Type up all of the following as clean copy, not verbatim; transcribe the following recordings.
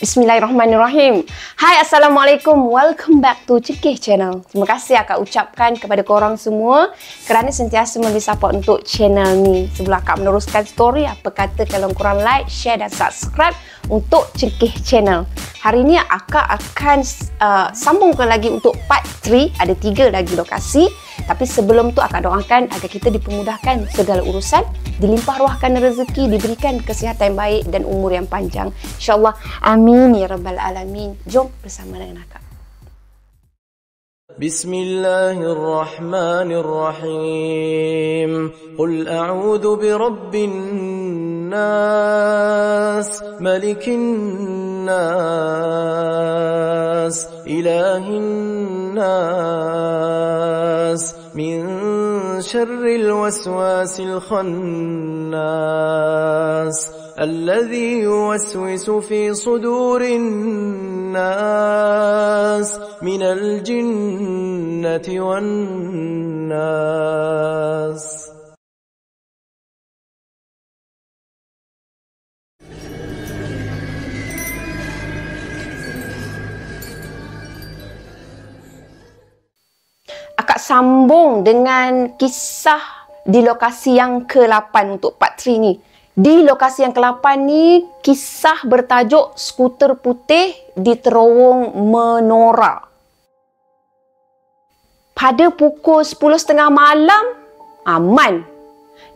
Bismillahirrahmanirrahim. Hai, Assalamualaikum. Welcome back to Cekih Channel. Terima kasih akak ucapkan kepada korang semua kerana sentiasa memberi support untuk channel ni. Sebelum akak meneruskan story, apa kata kalau korang like, share dan subscribe untuk Cekih Channel. Hari ni akak akan sambungkan lagi untuk part 3. Ada 3 lagi lokasi. Tapi sebelum tu akak doakan agar kita dipermudahkan segala urusan, dilimpah ruahkan rezeki, diberikan kesihatan yang baik dan umur yang panjang. InsyaAllah. Amin ya rabbal alamin. Jom bersama dengan akak. Bismillahirrahmanirrahim. Qul a'udhu birabbin nas, malikin nas, ilahin nas, min syarril waswasil khannas, الذي يوسوس في صدور الناس من الجنة والناس. Akak sambung dengan kisah di lokasi yang ke-8 untuk part 3 ni. Di lokasi yang ke-8 ni, kisah bertajuk skuter putih di terowong Menora. Pada pukul 10.30 malam, aman.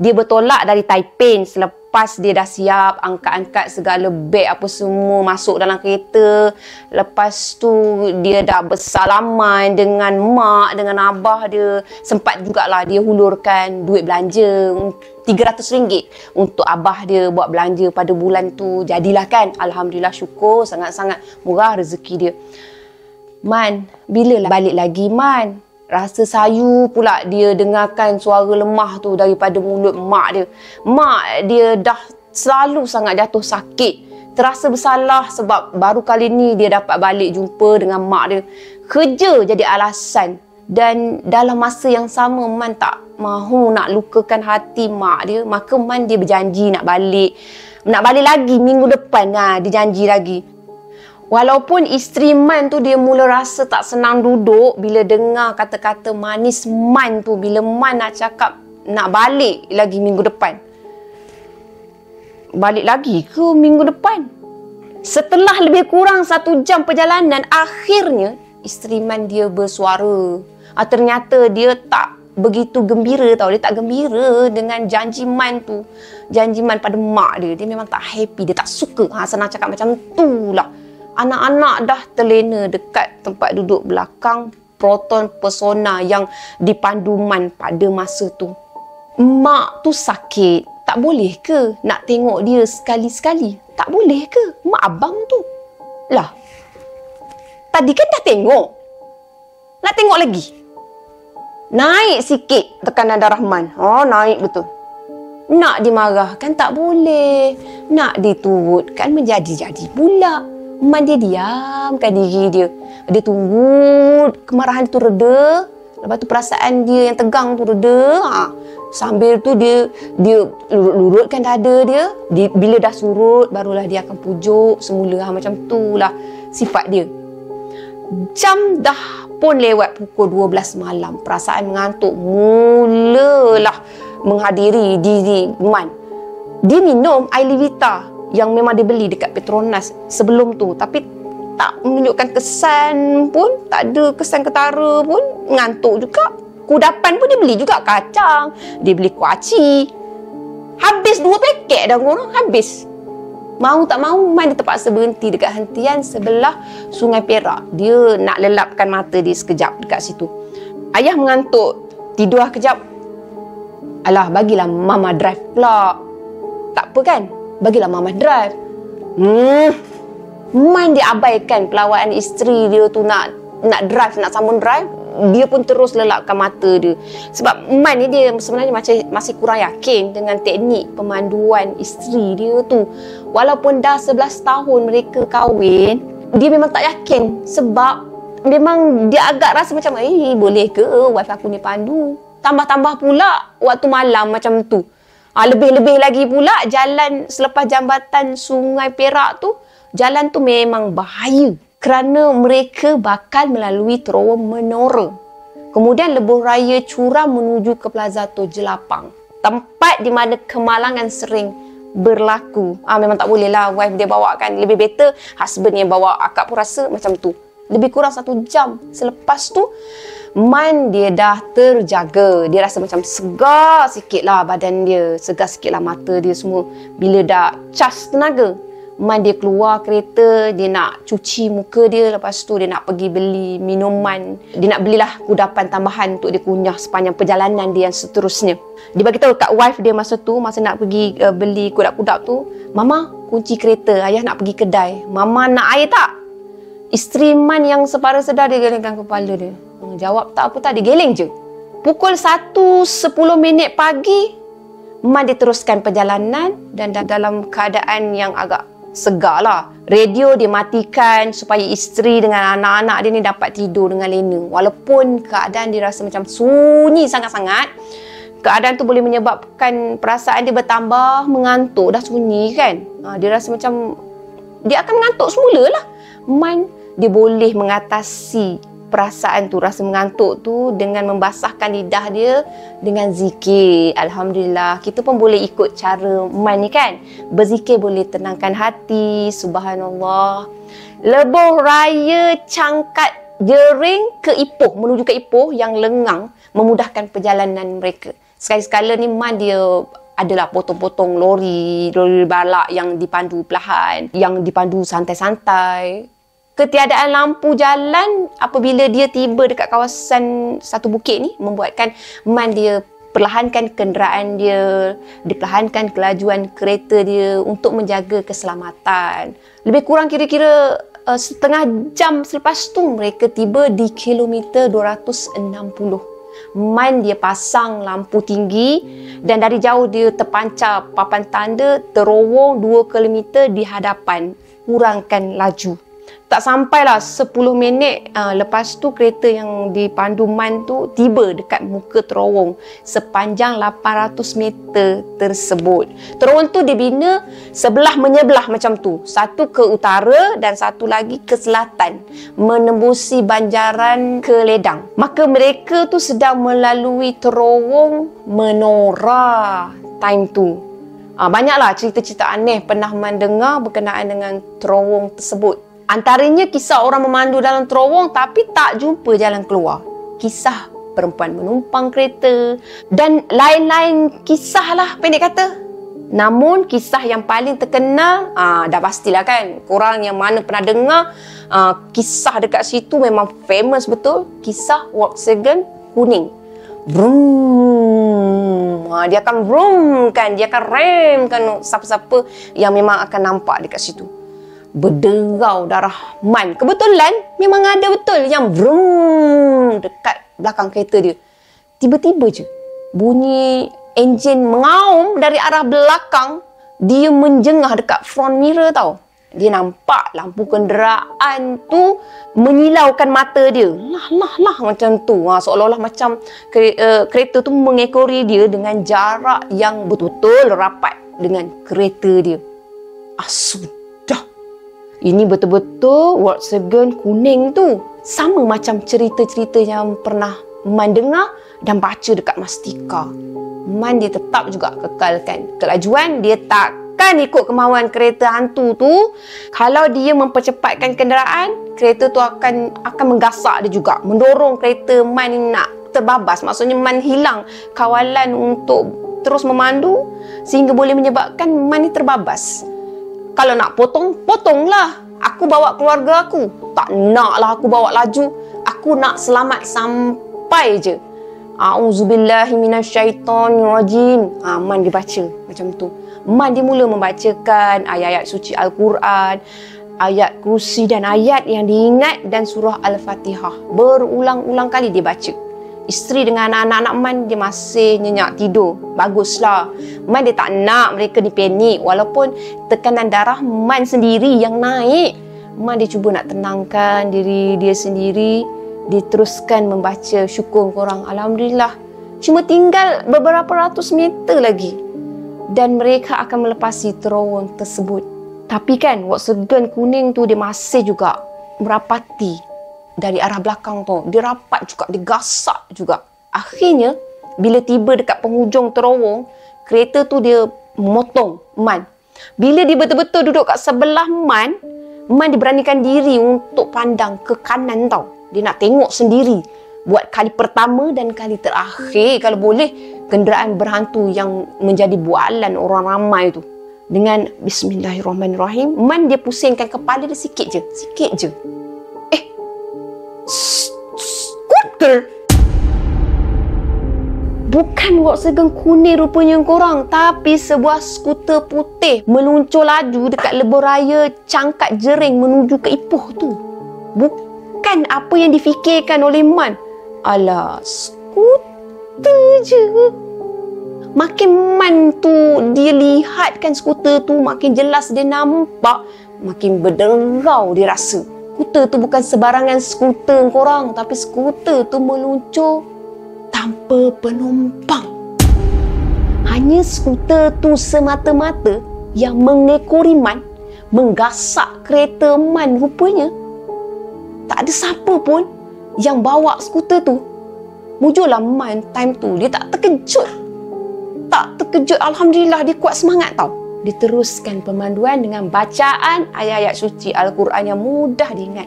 Dia bertolak dari Taipei selepas dia dah siap angkat-angkat segala beg apa semua masuk dalam kereta. Lepas tu dia dah bersalaman dengan mak, dengan abah dia. Sempat jugalah dia hulurkan duit belanja RM300 untuk abah dia buat belanja pada bulan tu. Jadilah kan. Alhamdulillah, syukur sangat-sangat murah rezeki dia. Man, bila balik lagi Man? Rasa sayu pula dia dengarkan suara lemah tu daripada mulut mak dia. Mak dia dah selalu sangat jatuh sakit. Terasa bersalah sebab baru kali ni dia dapat balik jumpa dengan mak dia. Kerja jadi alasan. Dan dalam masa yang sama Man tak mahu nak lukakan hati mak dia. Maka Man dia berjanji nak balik. Nak balik lagi minggu depan. Dia janji lagi. Walaupun isteri Man tu dia mula rasa tak senang duduk bila dengar kata-kata manis Man tu. Bila Man nak cakap nak balik lagi minggu depan. Balik lagi ke minggu depan? Setelah lebih kurang 1 jam perjalanan, akhirnya isteri Man dia bersuara. Ternyata dia tak begitu gembira tau. Dia tak gembira dengan janji Man tu. Janji Man pada mak dia. Dia memang tak happy. Dia tak suka. Senang cakap macam tu lah. Anak-anak dah terlena dekat tempat duduk belakang Proton Pesona yang dipandu Man pada masa tu. Mak tu sakit. Tak boleh ke nak tengok dia sekali-sekali? Tak boleh ke? Mak abang tu. Lah, tadi kan dah tengok. Nak tengok lagi? Naik sikit tekanan darah Man. Naik betul. Nak dimarahkan tak boleh. Nak diturutkan menjadi-jadi pula. Man dia diamkan diri dia. Dia tunggu kemarahan tu reda. Lepas tu perasaan dia yang tegang tu reda. Sambil tu dia lurutkan dada dia. Bila dah surut, barulah dia akan pujuk semula. Macam tu lah sifat dia. Jam dah pun lewat pukul 12 malam. Perasaan mengantuk mulalah menghadiri diri Man. Dia minum air Levita yang memang dia beli dekat Petronas sebelum tu. Tapi tak menunjukkan kesan pun. Tak ada kesan ketara pun. Ngantuk juga. Kudapan pun dia beli juga kacang. Dia beli kuaci. Habis 2 paket dah korang. Habis. Mau tak mau Man dia terpaksa berhenti dekat hentian sebelah Sungai Perak. Dia nak lelapkan mata dia sekejap dekat situ. Ayah mengantuk. Tidur kejap. Alah, bagilah Mama drive pula. Tak apa kan? Bagilah Mama drive. Man dia abaikan pelawaan isteri dia tu nak drive, nak sambung drive. Dia pun terus lelapkan mata dia. Sebab Man ni dia sebenarnya masih kurang yakin dengan teknik pemanduan isteri dia tu. Walaupun dah 11 tahun mereka kahwin, dia memang tak yakin. Sebab memang dia agak rasa macam, boleh ke wife aku ni pandu? Tambah-tambah pula waktu malam macam tu. Lebih-lebih lagi pula jalan selepas jambatan Sungai Perak tu, Jalan tu memang bahaya kerana mereka bakal melalui terowong menora. Kemudian lebuh raya curam menuju ke Plaza Tol Jelapang. Tempat di mana kemalangan sering berlaku. Memang tak boleh lah wife dia bawa kan. Lebih better husband yang bawa. Akak pun rasa macam tu. Lebih kurang 1 jam selepas tu, Man dia dah terjaga. Dia rasa macam segar sikit lah badan dia. Segar sikit lah mata dia semua. Bila dah cas tenaga, Man dia keluar kereta. Dia nak cuci muka dia. Lepas tu dia nak pergi beli minuman. Dia nak belilah kudapan tambahan untuk dia kunyah sepanjang perjalanan dia yang seterusnya. Dia bagi tahu kat wife dia masa tu, masa nak pergi beli kudap-kudap tu, Mama kunci kereta, ayah nak pergi kedai. Mama nak air tak? Isteri Man yang separa sedar dia gelengkan kepala dia. Jawab tak apa tak, dia geleng je. Pukul 1:10 pagi, Man dia teruskan perjalanan dan dalam keadaan yang agak segar lah. Radio dia matikan supaya isteri dengan anak-anak dia ni dapat tidur dengan lena. Walaupun keadaan dia rasa macam sunyi sangat-sangat, keadaan tu boleh menyebabkan perasaan dia bertambah mengantuk. Dah sunyi kan, dia rasa macam dia akan mengantuk semula lah. Man dia boleh mengatasi perasaan tu, rasa mengantuk tu, dengan membasahkan lidah dia dengan zikir. Alhamdulillah, kita pun boleh ikut cara Man ni kan. Berzikir boleh tenangkan hati. Subhanallah. Lebuh raya Cangkat Jering ke Ipoh, menuju ke Ipoh yang lengang, memudahkan perjalanan mereka. Sekali-sekala ni Man dia adalah potong-potong lori balak yang dipandu perlahan, yang dipandu santai-santai. Ketiadaan lampu jalan apabila dia tiba dekat kawasan satu bukit ni membuatkan Man dia perlahankan kenderaan dia, diperlahankan kelajuan kereta dia untuk menjaga keselamatan. Lebih kurang kira-kira setengah jam selepas tu mereka tiba di kilometer 260. Man dia pasang lampu tinggi dan dari jauh dia terpancar papan tanda terowong 2 km di hadapan, kurangkan laju. Tak sampailah 10 minit lepas tu kereta yang dipandu Man tu tiba dekat muka terowong sepanjang 800 meter tersebut. Terowong tu dibina sebelah menyebelah macam tu. Satu ke utara dan satu lagi ke selatan, menembusi Banjaran ke Ledang. Maka mereka tu sedang melalui terowong menora time tu. Banyaklah cerita-cerita aneh pernah Man dengar berkenaan dengan terowong tersebut. Antaranya kisah orang memandu dalam terowong tapi tak jumpa jalan keluar. Kisah perempuan menumpang kereta dan lain-lain kisah lah pendek kata. Namun kisah yang paling terkenal, dah pastilah kan, korang yang mana pernah dengar kisah dekat situ memang famous betul. Kisah Volkswagen kuning. Vroom. Dia akan vroom kan, dia akan rem kan siapa-siapa yang memang akan nampak dekat situ. Berderau darah Man. Kebetulan memang ada betul yang vroom dekat belakang kereta dia. Tiba-tiba je bunyi enjin mengaum dari arah belakang. Dia menjengah dekat front mirror tau. Dia nampak lampu kenderaan tu menyilaukan mata dia. Lah macam tu. Seolah-olah macam kereta tu mengekori dia dengan jarak yang betul-betul rapat dengan kereta dia. Sudah. Ini betul-betul Volkswagen kuning tu. Sama macam cerita-cerita yang pernah Man dengar dan baca dekat Mastika. Man dia tetap juga kekalkan kelajuan. Dia takkan ikut kemahuan kereta hantu tu. Kalau dia mempercepatkan kenderaan, kereta tu akan menggasak dia juga, mendorong kereta Man ni nak terbabas. Maksudnya Man hilang kawalan untuk terus memandu sehingga boleh menyebabkan Man ni terbabas. Kalau nak potonglah. Aku bawa keluarga aku. Tak naklah aku bawa laju. Aku nak selamat sampai je. A'udzubillahi minasyaitonirrajim. Man dibaca macam tu. Man dia mula membacakan ayat-ayat suci Al-Quran, ayat kursi dan ayat yang diingat dan surah Al-Fatihah. Berulang-ulang kali dia baca. Isteri dengan anak-anak Man dia masih nyenyak tidur. Baguslah. Man dia tak nak mereka ni panik. Walaupun tekanan darah Man sendiri yang naik. Man dia cuba nak tenangkan diri dia sendiri. Dia teruskan membaca syukur korang. Alhamdulillah. Cuma tinggal beberapa ratus meter lagi dan mereka akan melepasi terowong tersebut. Tapi kan Volkswagen kuning tu dia masih juga merapati dari arah belakang tu. Dia rapat juga, dia gasak juga. Akhirnya bila tiba dekat penghujung terowong, kereta tu dia motong Man. Bila dia betul-betul duduk kat sebelah Man diberanikan diri untuk pandang ke kanan tau. Dia nak tengok sendiri. Buat kali pertama dan kali terakhir kalau boleh kenderaan berhantu yang menjadi bualan orang ramai tu. Dengan Bismillahirrahmanirrahim, Man dia pusingkan kepala dia sikit je. Skuter! Bukan Volkswagen kuning rupanya korang, tapi sebuah skuter putih meluncur laju dekat lebuh raya Cangkat Jering menuju ke Ipoh tu. Bukan apa yang difikirkan oleh Man. Alah, skuter je. Makin Man tu dia lihatkan skuter tu, makin jelas dia nampak, makin berderau dia rasa. Skuter tu bukan sebarangan skuter korang, tapi skuter tu meluncur tanpa penumpang. Hanya skuter tu semata-mata yang mengekori Man, menggasak kereta Man rupanya. Tak ada siapa pun yang bawa skuter tu. Mujurlah Man time tu, dia tak terkejut. Alhamdulillah dia kuat semangat tau. Diteruskan pemanduan dengan bacaan ayat-ayat suci Al-Quran yang mudah diingat.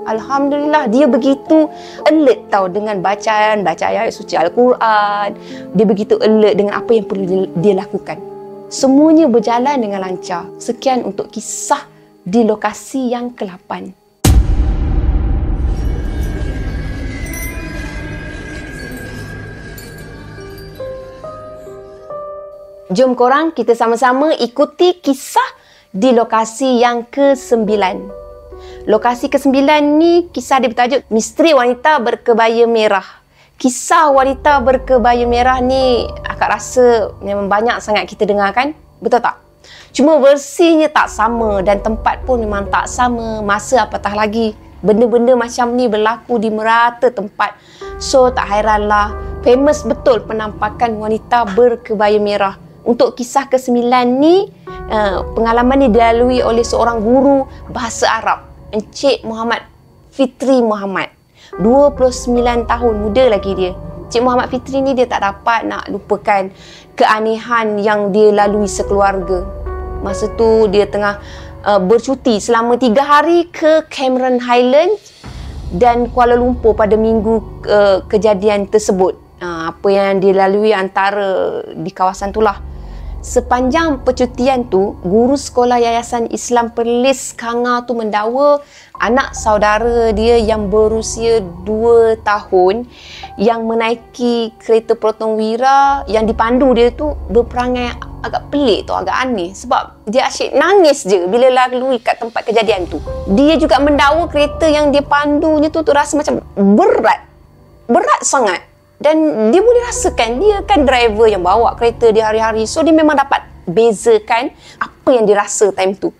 Alhamdulillah dia begitu alert tau dengan bacaan ayat suci Al-Quran. Dia begitu alert dengan apa yang perlu dia lakukan. Semuanya berjalan dengan lancar. Sekian untuk kisah di lokasi yang ke-8. Jom korang kita sama-sama ikuti kisah di lokasi yang ke-9. Lokasi ke-9 ni kisah dia bertajuk Misteri Wanita Berkebaya Merah. Kisah wanita berkebaya merah ni akak rasa memang banyak sangat kita dengar kan? Betul tak? Cuma versinya tak sama dan tempat pun memang tak sama. Masa apatah lagi benda-benda macam ni berlaku di merata tempat. So tak hairanlah famous betul penampakan wanita berkebaya merah. Untuk kisah ke-9 ni, pengalaman ni dilalui oleh seorang guru bahasa Arab, Encik Muhammad Fitri Muhammad. 29 tahun, muda lagi dia. Encik Muhammad Fitri ni dia tak dapat nak lupakan keanehan yang dia lalui sekeluarga. Masa tu dia tengah bercuti selama 3 hari ke Cameron Highlands dan Kuala Lumpur pada minggu kejadian tersebut. Apa yang dilalui antara di kawasan tu lah. Sepanjang percutian tu, guru sekolah Yayasan Islam Perlis Kanga tu mendakwa anak saudara dia yang berusia 2 tahun yang menaiki kereta Protongwira yang dipandu dia tu berperangai agak pelik tu, agak aneh sebab dia asyik nangis je bila lalui kat tempat kejadian tu. Dia juga mendakwa kereta yang dia pandunya tu rasa macam berat sangat. Dan dia boleh rasakan, dia kan driver yang bawa kereta dia hari-hari. So, dia memang dapat bezakan apa yang dia rasa time tu.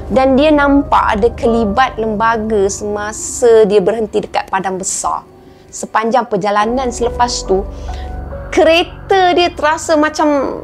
Dan dia nampak ada kelibat lembaga semasa dia berhenti dekat padang besar. Sepanjang perjalanan selepas tu, kereta dia terasa macam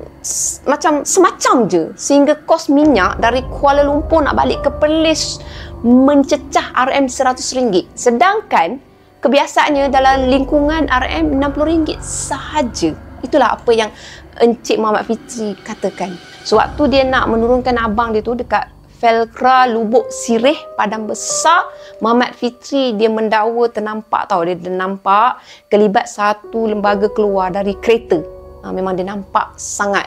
semacam je. Sehingga kos minyak dari Kuala Lumpur nak balik ke Perlis mencecah RM100. Sedangkan kebiasaannya dalam lingkungan RM60 sahaja. Itulah apa yang Encik Muhammad Fitri katakan. Sewaktu dia nak menurunkan abang dia tu dekat Felkra Lubuk Sirih Padang Besar, Muhammad Fitri dia mendakwa ternampak tau. Dia nampak kelibat satu lembaga keluar dari kereta. Memang dia nampak sangat.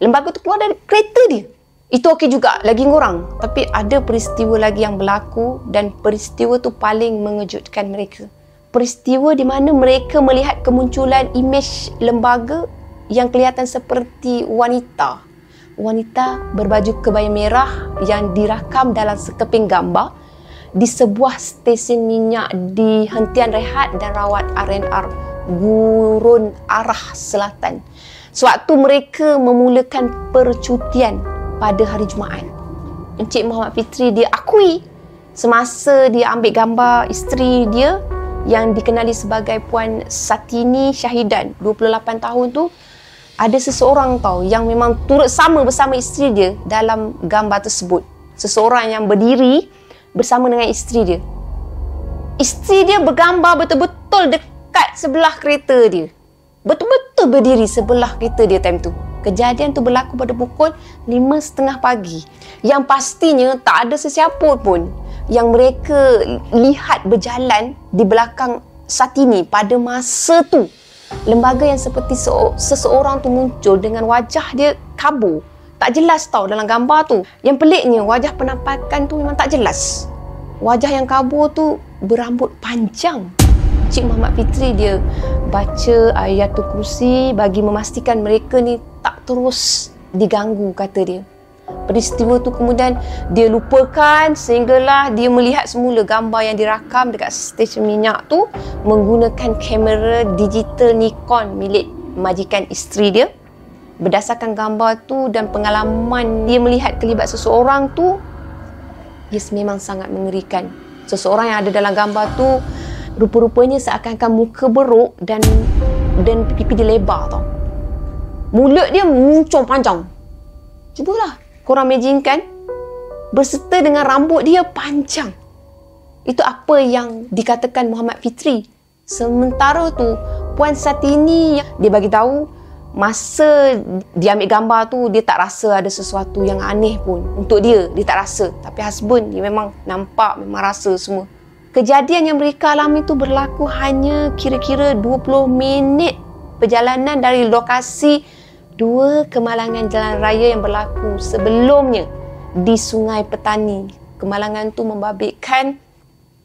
Lembaga tu keluar dari kereta dia. Itu okey juga, lagi ngorang. Tapi ada peristiwa lagi yang berlaku dan peristiwa tu paling mengejutkan mereka. Peristiwa di mana mereka melihat kemunculan imej lembaga yang kelihatan seperti wanita. Wanita berbaju kebaya merah yang dirakam dalam sekeping gambar di sebuah stesen minyak di hentian rehat dan rawat R&R Gurun Arah Selatan. Sewaktu mereka memulakan percutian pada hari Jumaat. Encik Muhammad Fitri dia akui semasa dia ambil gambar isteri dia yang dikenali sebagai Puan Satini Syahidan 28 tahun tu, ada seseorang tau yang memang turut sama bersama isteri dia dalam gambar tersebut. seseorang yang berdiri bersama dengan isteri dia. Isteri dia bergambar betul-betul dekat sebelah kereta dia. Betul-betul berdiri sebelah kereta dia time tu. Kejadian tu berlaku pada pukul 5.30 pagi. Yang pastinya tak ada sesiapa pun yang mereka lihat berjalan di belakang Satini pada masa tu. Lembaga yang seperti seseorang tu muncul dengan wajah dia kabur. Tak jelas tau dalam gambar tu. Yang peliknya, wajah penampakan tu memang tak jelas. Wajah yang kabur tu berambut panjang. Cik Muhammad Fitri dia baca Ayatul Kursi bagi memastikan mereka ni tak terus diganggu, kata dia. Peristiwa tu kemudian dia lupakan sehinggalah dia melihat semula gambar yang dirakam dekat stesen minyak tu menggunakan kamera digital Nikon milik majikan isteri dia. Berdasarkan gambar tu dan pengalaman dia melihat kelibat seseorang tu, memang sangat mengerikan. Seseorang yang ada dalam gambar tu rupa-rupanya seakan-akan muka beruk dan pipi dia lebar tau. Mulut dia muncung panjang. Cubalah korang imaginekan, berserta dengan rambut dia panjang. Itu apa yang dikatakan Muhammad Fitri. Sementara tu Puan Satini dia bagi tahu masa dia ambil gambar tu dia tak rasa ada sesuatu yang aneh pun. Untuk dia tak rasa. Tapi husband dia memang nampak, memang rasa semua. Kejadian yang mereka alami tu berlaku hanya kira-kira 20 minit perjalanan dari lokasi dua kemalangan jalan raya yang berlaku sebelumnya di Sungai Petani. Kemalangan tu membabitkan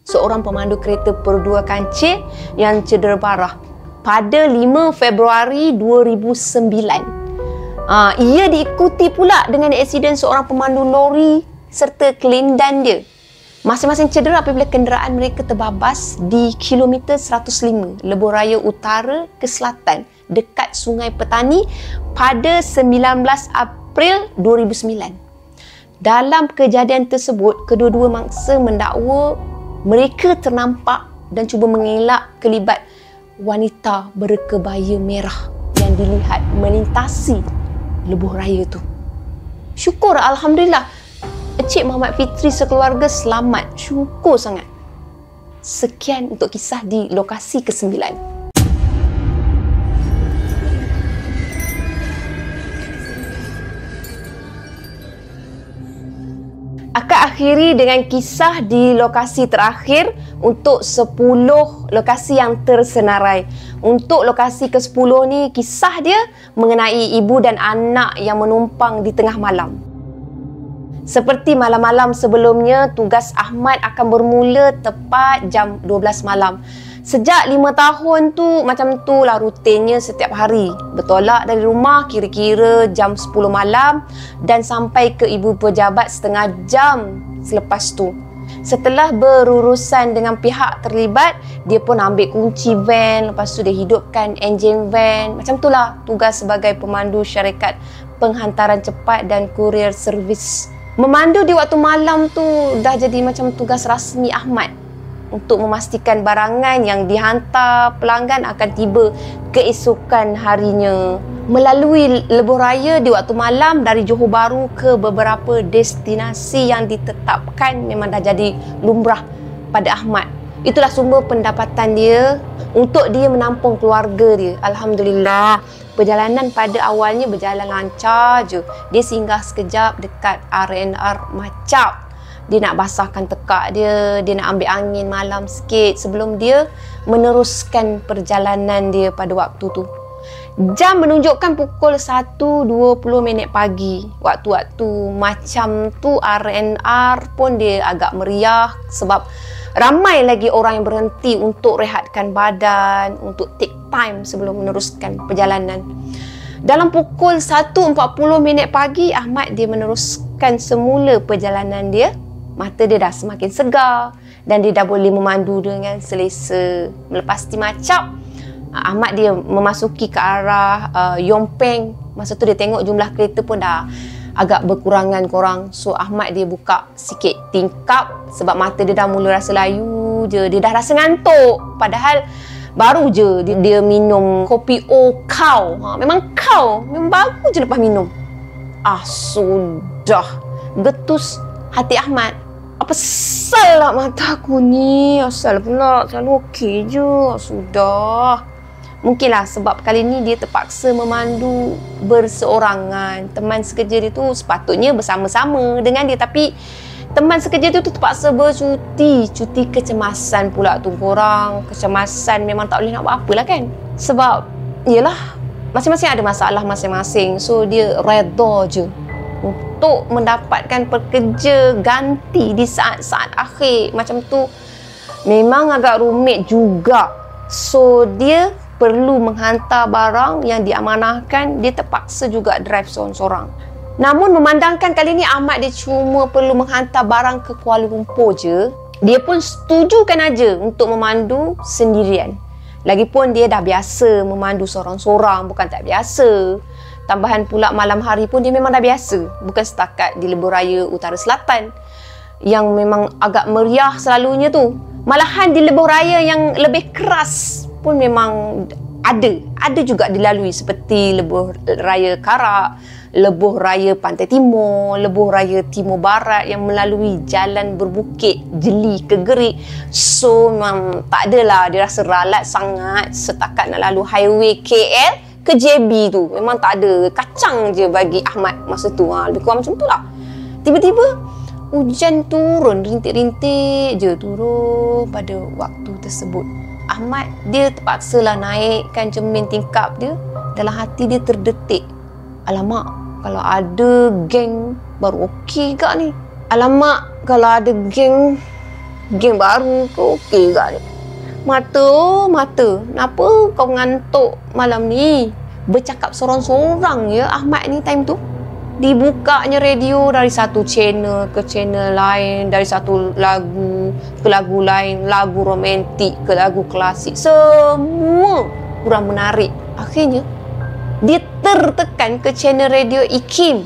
seorang pemandu kereta perdua kancil yang cedera parah pada 5 Februari 2009. Ia diikuti pula dengan insiden seorang pemandu lori serta kelindan dia. Masing-masing cedera apabila kenderaan mereka terbabas di kilometer 105 lebuh raya utara ke selatan dekat Sungai Petani pada 19 April 2009. Dalam kejadian tersebut, kedua-dua mangsa mendakwa mereka ternampak dan cuba mengelak kelibat wanita berkebaya merah yang dilihat melintasi lebuh raya tu. Syukur, Alhamdulillah, Encik Muhammad Fitri sekeluarga selamat. Syukur sangat. Sekian untuk kisah di lokasi ke-9. Akan akhiri dengan kisah di lokasi terakhir untuk 10 lokasi yang tersenarai. Untuk lokasi ke-10 ni, kisah dia mengenai ibu dan anak yang menumpang di tengah malam. Seperti malam-malam sebelumnya, tugas Ahmad akan bermula tepat jam 12 malam. Sejak 5 tahun tu, macam tu lah rutinnya setiap hari. Bertolak dari rumah kira-kira jam 10 malam dan sampai ke ibu pejabat setengah jam selepas tu. Setelah berurusan dengan pihak terlibat, dia pun ambil kunci van, lepas tu dia hidupkan enjin van. Macam tu lah tugas sebagai pemandu syarikat penghantaran cepat dan kurier servis. Memandu di waktu malam tu dah jadi macam tugas rasmi Ahmad untuk memastikan barangan yang dihantar pelanggan akan tiba keesokan harinya. Melalui lebuh raya di waktu malam dari Johor Bahru ke beberapa destinasi yang ditetapkan memang dah jadi lumrah pada Ahmad. Itulah sumber pendapatan dia untuk dia menampung keluarga dia. Alhamdulillah, perjalanan pada awalnya berjalan lancar je. Dia singgah sekejap dekat R&R Macap. Dia nak basahkan tekak dia nak ambil angin malam sikit sebelum dia meneruskan perjalanan dia pada waktu tu. Jam menunjukkan pukul 1.20 pagi. Waktu-waktu macam tu R&R pun dia agak meriah sebab ramai lagi orang yang berhenti untuk rehatkan badan, untuk take time sebelum meneruskan perjalanan. Dalam pukul 1.40 pagi, Ahmad dia meneruskan semula perjalanan dia. Mata dia dah semakin segar dan dia dah boleh memandu dengan selesa. Melepas di Macap, Ahmad dia memasuki ke arah Yompeng. Masa tu dia tengok jumlah kereta pun dah agak berkurangan korang. So Ahmad dia buka sikit tingkap sebab mata dia dah mula rasa layu je. Dia dah rasa ngantuk. Padahal baru je dia minum kopi O Kau. Memang baru je lepas minum. Sudah getus hati Ahmad, apa sal lah mata aku ni? Asal pula, selalu okey je. Sudah. Mungkinlah sebab kali ni dia terpaksa memandu berseorangan. Teman sekerja dia tu sepatutnya bersama-sama dengan dia, tapi teman sekerja tu terpaksa bercuti. Cuti kecemasan pula tu korang. Kecemasan memang tak boleh nak buat apalah kan. Sebab, yelah, masing-masing ada masalah masing-masing. So, dia reda je untuk mendapatkan pekerja ganti di saat-saat akhir. Macam tu memang agak rumit juga. So, dia perlu menghantar barang yang diamanahkan. Dia terpaksa juga drive seorang-seorang. Namun memandangkan kali ni Ahmad dia cuma perlu menghantar barang ke Kuala Lumpur je, dia pun setujukan aja untuk memandu sendirian. Lagipun dia dah biasa memandu seorang-seorang, bukan tak biasa. Tambahan pula malam hari pun dia memang dah biasa. Bukan setakat di Lebuh Raya Utara Selatan yang memang agak meriah selalunya tu. Malahan di Lebuh Raya yang lebih keras pun memang ada juga dilalui, seperti Lebuh Raya Karak, Lebuh Raya Pantai Timur, Lebuh Raya Timur Barat yang melalui jalan berbukit Jeli ke Gerik. So memang tak adalah dia rasa ralat sangat setakat nak lalu highway KL ke JB tu. Memang tak ada, kacang je bagi Ahmad masa tu. Lebih kurang macam tu lah. Tiba-tiba hujan turun, rintik-rintik je turun pada waktu tersebut. Ahmad dia terpaksalah naikkan cermin tingkap dia. Dalam hati dia terdetik, alamak, kalau ada geng baru okey gak ni. Alamak, kalau ada geng baru ke okey gak ni. Mata, kenapa kau ngantuk malam ni? Bercakap sorang-sorang ya Ahmad ni time tu. Dibukanya radio dari satu channel ke channel lain, dari satu lagu ke lagu lain, lagu romantik ke lagu klasik, semua kurang menarik. Akhirnya dia tertekan ke channel radio IKIM.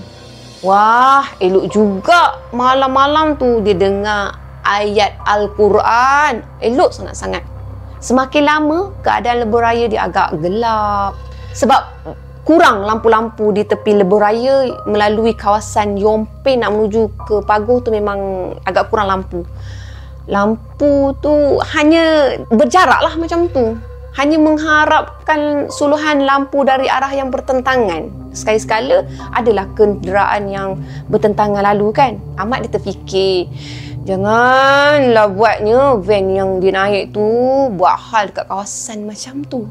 Wah, elok juga malam-malam tu dia dengar ayat Al-Quran. Elok sangat-sangat. Semakin lama keadaan Lebuh Raya dia agak gelap sebab kurang lampu-lampu di tepi Lebuh Raya. Melalui kawasan Yompe nak menuju ke Pagoh tu memang agak kurang lampu. Lampu tu hanya berjarak lah macam tu. Hanya mengharapkan suluhan lampu dari arah yang bertentangan. Sekali-sekala adalah kenderaan yang bertentangan lalu kan. Ahmad dia terfikir, janganlah buatnya van yang dia naik tu buat hal dekat kawasan macam tu.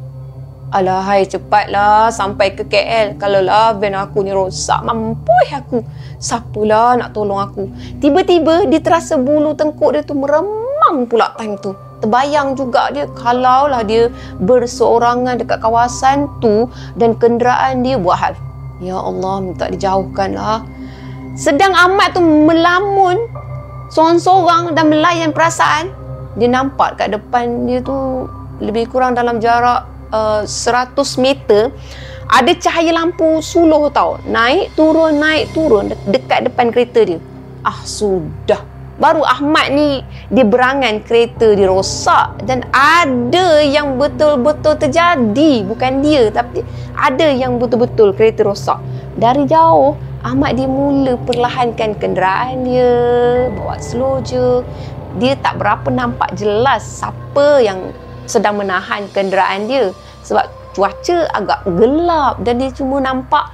Alahai, cepatlah sampai ke KL. Kalaulah van aku ni rosak, mampus aku. Siapalah nak tolong aku? Tiba-tiba dia terasa bulu tengkuk dia tu meremang pula time tu. Terbayang juga dia kalaulah dia berseorangan dekat kawasan tu dan kenderaan dia buat hal. Ya Allah, minta dijauhkanlah. Sedang Ahmad tu melamun sorang-sorang dan melayan perasaan, dia nampak kat depan dia tu lebih kurang dalam jarak 100 meter ada cahaya lampu suluh tau. Naik turun dekat depan kereta dia. Sudah. Baru Ahmad ni dia berangan kereta dia rosak dan ada yang betul-betul terjadi. Bukan dia, tapi ada yang betul-betul kereta rosak. Dari jauh Ahmad dia mula perlahankan kenderaan dia, bawa slow je. Dia tak berapa nampak jelas siapa yang sedang menahan kenderaan dia sebab cuaca agak gelap dan dia cuma nampak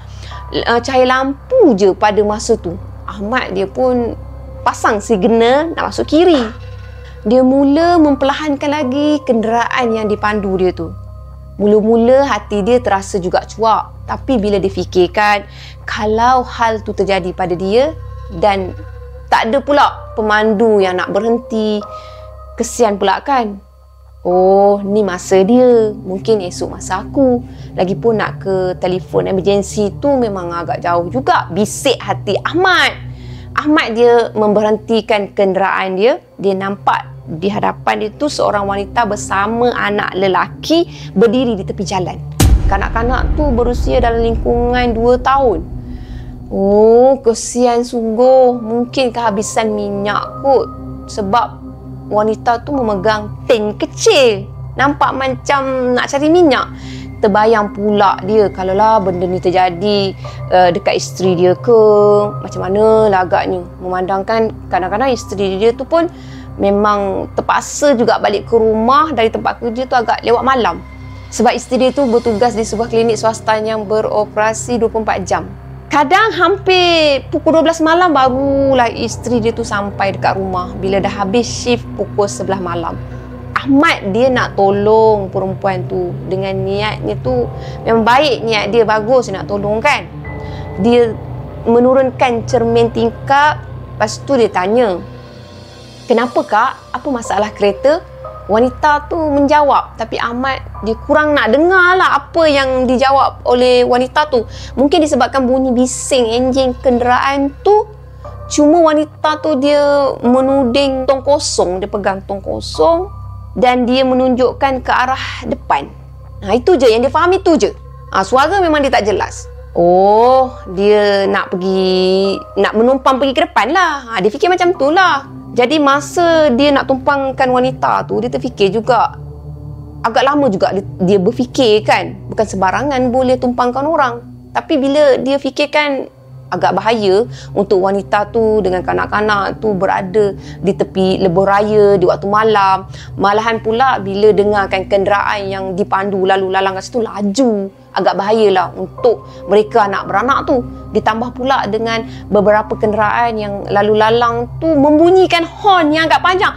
cahaya lampu je pada masa tu. Ahmad dia pun pasang signal nak masuk kiri. Dia mula memperlahankan lagi kenderaan yang dipandu dia tu. Mula-mula hati dia terasa juga cuak, tapi bila dia fikirkan kalau hal tu terjadi pada dia dan tak ada pula pemandu yang nak berhenti, kesian pula kan. Oh, ni masa dia. Mungkin esok masa aku. Lagipun nak ke telefon emergency tu memang agak jauh juga. Bisik hati Ahmad. Ahmad dia memberhentikan kenderaan dia. Dia nampak di hadapan dia tu seorang wanita bersama anak lelaki berdiri di tepi jalan. Kanak-kanak tu berusia dalam lingkungan 2 tahun. Oh, kesian sungguh. Mungkin kehabisan minyak kot. Sebab wanita tu memegang tin kecil. Nampak macam nak cari minyak. terbayang pula dia kalaulah benda ni terjadi dekat isteri dia ke, macam mana lah agaknya. Memandangkan kadang-kadang isteri dia tu pun memang terpaksa juga balik ke rumah dari tempat kerja tu agak lewat malam. Sebab isteri dia tu bertugas di sebuah klinik swasta yang beroperasi 24 jam. Kadang hampir pukul 12 malam barulah isteri dia tu sampai dekat rumah bila dah habis shift pukul 11 malam. Ahmad dia nak tolong perempuan tu dengan niatnya tu memang baik, niat dia bagus nak tolong kan. Dia menurunkan cermin tingkap, lepas tu dia tanya, "Kenapa kak? Apa masalah kereta?" Wanita tu menjawab, tapi Ahmad dia kurang nak dengar lah apa yang dijawab oleh wanita tu. Mungkin disebabkan bunyi bising enjin kenderaan tu. Cuma wanita tu dia menuding tong kosong, dia pegang tong kosong dan dia menunjukkan ke arah depan. Itu je yang dia faham, itu je. Suara memang dia tak jelas. Oh, dia nak menumpang pergi ke depan lah. Dia fikir macam tu lah. Jadi masa dia nak tumpangkan wanita tu, dia terfikir juga. Agak lama juga dia berfikir kan. Bukan sembarangan boleh tumpangkan orang. Tapi bila dia fikirkan agak bahaya untuk wanita tu dengan kanak-kanak tu berada di tepi lebuh raya di waktu malam. Malahan pula bila dengarkan kenderaan yang dipandu lalu lalang kat situ laju. Agak bahayalah untuk mereka anak beranak tu. Ditambah pula dengan beberapa kenderaan yang lalu lalang tu membunyikan horn yang agak panjang.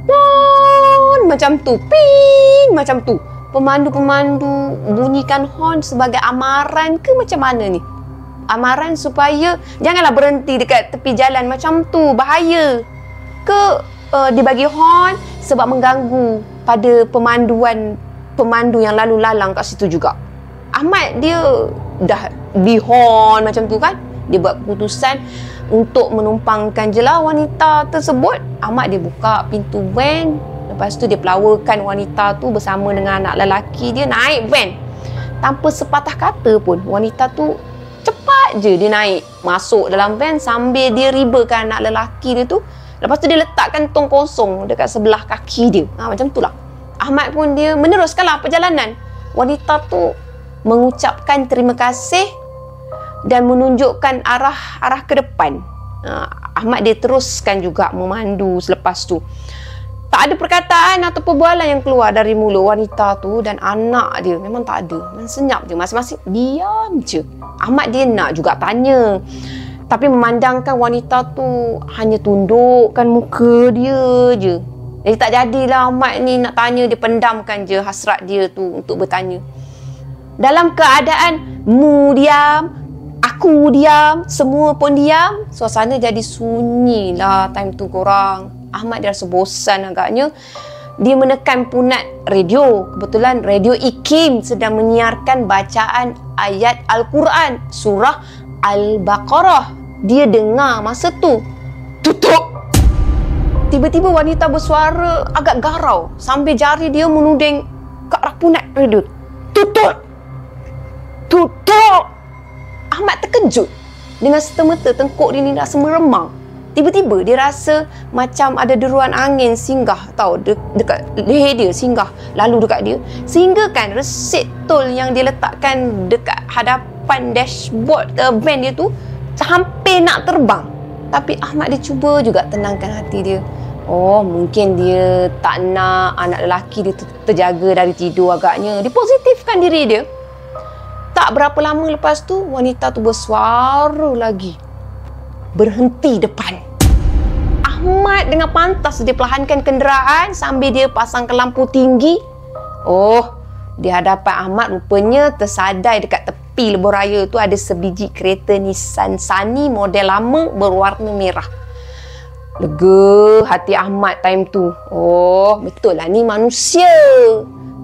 Horn macam tu. Ping macam tu. Pemandu-pemandu bunyikan horn sebagai amaran ke macam mana ni? Amaran supaya janganlah berhenti dekat tepi jalan macam tu, bahaya. Ke dibagi horn sebab mengganggu pada pemandu yang lalu lalang kat situ juga. Ahmad dia dah di horn macam tu kan. Dia buat keputusan untuk menumpangkan je lah wanita tersebut. Ahmad dia buka pintu van. Lepas tu dia pelawakan wanita tu bersama dengan anak lelaki dia naik van. Tanpa sepatah kata pun wanita tu cepat je dia naik masuk dalam van sambil dia ribakan anak lelaki dia tu. Lepas tu dia letakkan tong kosong dekat sebelah kaki dia. Macam tu lah. Ahmad pun dia meneruskanlah perjalanan. Wanita tu mengucapkan terima kasih dan menunjukkan arah ke depan. Ahmad dia teruskan juga memandu selepas tu. Tak ada perkataan atau perbualan yang keluar dari mulut wanita tu dan anak dia. Memang tak ada. Memang senyap je. Masing-masing diam je. Ahmad dia nak juga tanya. Tapi memandangkan wanita tu hanya tundukkan muka dia je. Jadi tak jadilah Ahmad ni nak tanya. Dia pendamkan je hasrat dia tu untuk bertanya. Dalam keadaan mu diam, aku diam, semua pun diam, suasana jadi sunyi lah time tu korang. Ahmad dia rasa bosan agaknya. Dia menekan punat radio. Kebetulan radio IKIM sedang menyiarkan bacaan ayat Al-Quran surah Al-Baqarah. Dia dengar masa tu. Tutup! Tiba-tiba wanita bersuara agak garau sambil jari dia menuding ke arah punat radio. Tutup! Tutup! Ahmad terkejut. Dengan serta-merta tengkuk dia ni rasa meremang. Tiba-tiba dia rasa macam ada deruan angin singgah dekat leher dia, singgah lalu dekat dia. Sehingga kan resit tol yang dia letakkan dekat hadapan dashboard van dia tu hampir nak terbang. Tapi Ahmad dia cuba juga tenangkan hati dia. Oh, mungkin dia tak nak anak lelaki dia terjaga dari tidur agaknya. Dia positifkan diri dia. Tak berapa lama lepas tu, wanita tu bersuara lagi. Berhenti depan. Ahmad dengan pantas dia perlahankan kenderaan sambil dia pasangkan lampu tinggi. Oh, di hadapan Ahmad rupanya tersadai dekat tepi lebuh raya tu ada sebiji kereta Nissan Sunny model lama berwarna merah. Lega hati Ahmad time tu. Oh, betul lah ni manusia.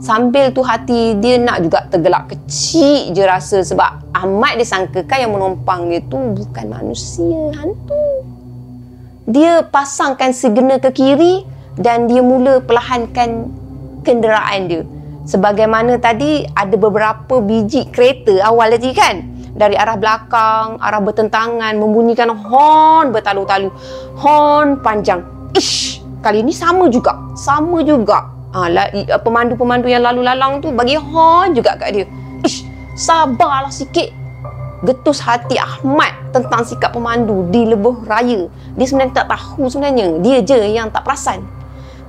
Sambil tu hati dia nak juga tergelak kecil je rasa sebab Ahmad dia sangkakan yang menumpang dia tu bukan manusia, hantu. Dia pasangkan signal ke kiri dan dia mula perlahankan kenderaan dia. Sebagaimana tadi ada beberapa biji kereta awal tadi kan. Dari arah belakang, arah bertentangan membunyikan horn bertalu-talu. Horn panjang. Ish, kali ni sama juga. Pemandu-pemandu yang lalu lalang tu bagi horn juga kat dia. Sabarlah sikit. Getus hati Ahmad tentang sikap pemandu di lebuh raya. Dia sebenarnya tak tahu sebenarnya. Dia je yang tak perasan.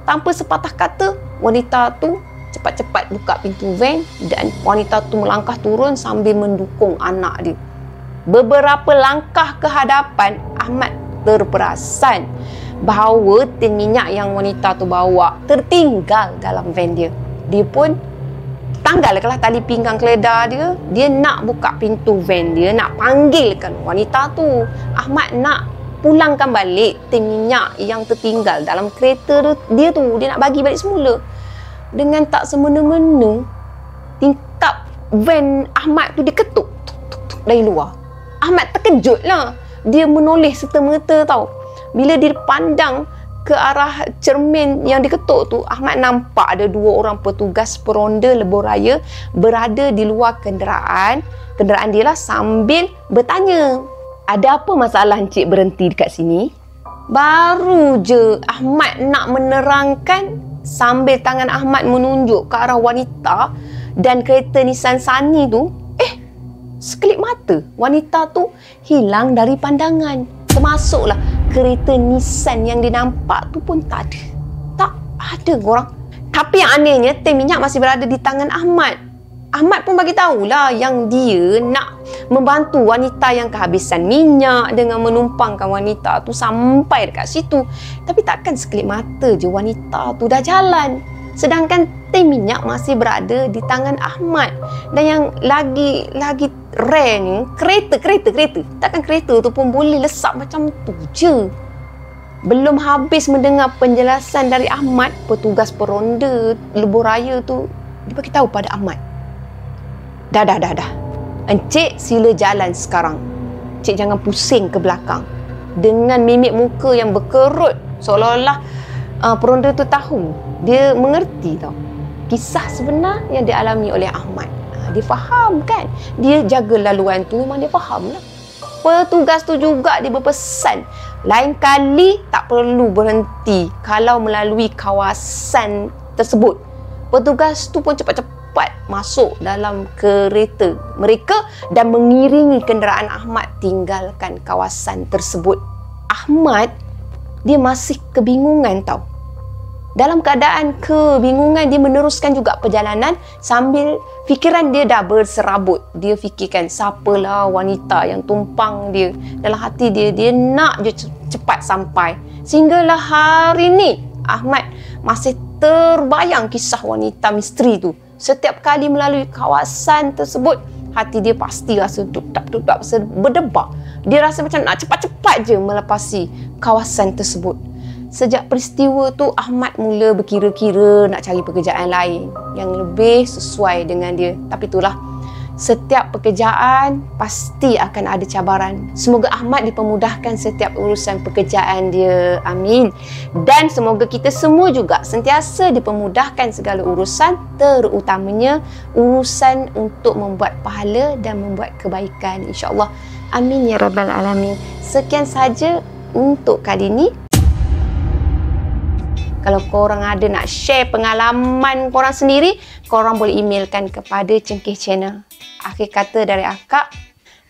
Tanpa sepatah kata, wanita tu cepat-cepat buka pintu van dan wanita tu melangkah turun sambil mendukung anak dia. Beberapa langkah ke hadapan, Ahmad terperasan bahawa tin minyak yang wanita tu bawa tertinggal dalam van dia. Dia pun tanggalkanlah tali pinggang keledar dia. Dia nak buka pintu van dia, nak panggilkan wanita tu. Ahmad nak pulangkan balik tin minyak yang tertinggal dalam kereta dia tu. Dia nak bagi balik semula. Dengan tak semena-mena, tingkap van Ahmad tu diketuk dari luar. Ahmad terkejut lah. Dia menoleh serta-merta tau. Bila dia pandang ke arah cermin yang diketuk tu, Ahmad nampak ada 2 orang petugas peronda lebuh raya berada di luar kenderaan dia lah, sambil bertanya, "Ada apa masalah encik berhenti dekat sini?" Baru je Ahmad nak menerangkan, sambil tangan Ahmad menunjuk ke arah wanita dan kereta Nissan Sunny tu, sekelip mata wanita tu hilang dari pandangan. Termasuklah kereta Nissan yang dinampak tu pun tak ada. Tak ada korang. Tapi yang anehnya, tin minyak masih berada di tangan Ahmad. Ahmad pun bagi tahulah yang dia nak membantu wanita yang kehabisan minyak dengan menumpangkan wanita tu sampai dekat situ. Tapi takkan sekelip mata je wanita tu dah jalan. Sedangkan tin minyak masih berada di tangan Ahmad. Dan yang lagi rare ni, kereta. Takkan kereta tu pun boleh lesap macam tu je. Belum habis mendengar penjelasan dari Ahmad, petugas peronda lebuh raya tu dia bagi tahu pada Ahmad, Dah. Encik sila jalan sekarang. Encik jangan pusing ke belakang. Dengan mimik muka yang berkerut, seolah-olah peronda tu tahu. Dia mengerti tau kisah sebenar yang dialami oleh Ahmad. Dia faham kan. Dia jaga laluan tu, memang dia faham lah. Petugas tu juga dia berpesan, lain kali tak perlu berhenti kalau melalui kawasan tersebut. Petugas tu pun cepat-cepat masuk dalam kereta mereka dan mengiringi kenderaan Ahmad tinggalkan kawasan tersebut. Ahmad, dia masih kebingungan tau. Dalam keadaan kebingungan, dia meneruskan juga perjalanan sambil fikiran dia dah berserabut. Dia fikirkan siapalah wanita yang tumpang dia. Dalam hati dia nak je cepat sampai. Sehinggalah hari ni, Ahmad masih terbayang kisah wanita misteri tu. Setiap kali melalui kawasan tersebut, hati dia pasti rasa dudap, berdebar. Dia rasa macam nak cepat-cepat je melepasi kawasan tersebut. Sejak peristiwa tu, Ahmad mula berkira-kira nak cari pekerjaan lain yang lebih sesuai dengan dia. Tapi itulah, setiap pekerjaan pasti akan ada cabaran. Semoga Ahmad dipermudahkan setiap urusan pekerjaan dia. Amin. Dan semoga kita semua juga sentiasa dipermudahkan segala urusan, terutamanya urusan untuk membuat pahala dan membuat kebaikan. InsyaAllah. Amin ya Rabbal Alamin. Sekian sahaja untuk kali ini. Kalau korang ada nak share pengalaman korang sendiri, korang boleh emailkan kepada Cengkeh Channel. Akhir kata dari akak,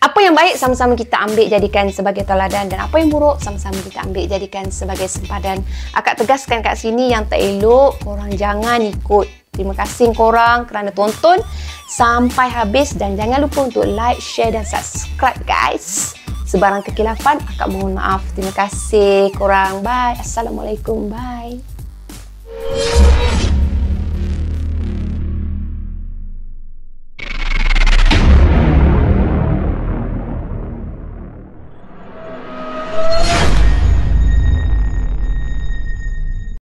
apa yang baik sama-sama kita ambil jadikan sebagai teladan, dan apa yang buruk sama-sama kita ambil jadikan sebagai sempadan. Akak tegaskan kat sini, yang tak elok korang jangan ikut. Terima kasih korang kerana tonton sampai habis, dan jangan lupa untuk like, share dan subscribe guys. Sebarang kekilafan, akak mohon maaf. Terima kasih korang. Bye. Assalamualaikum. Bye.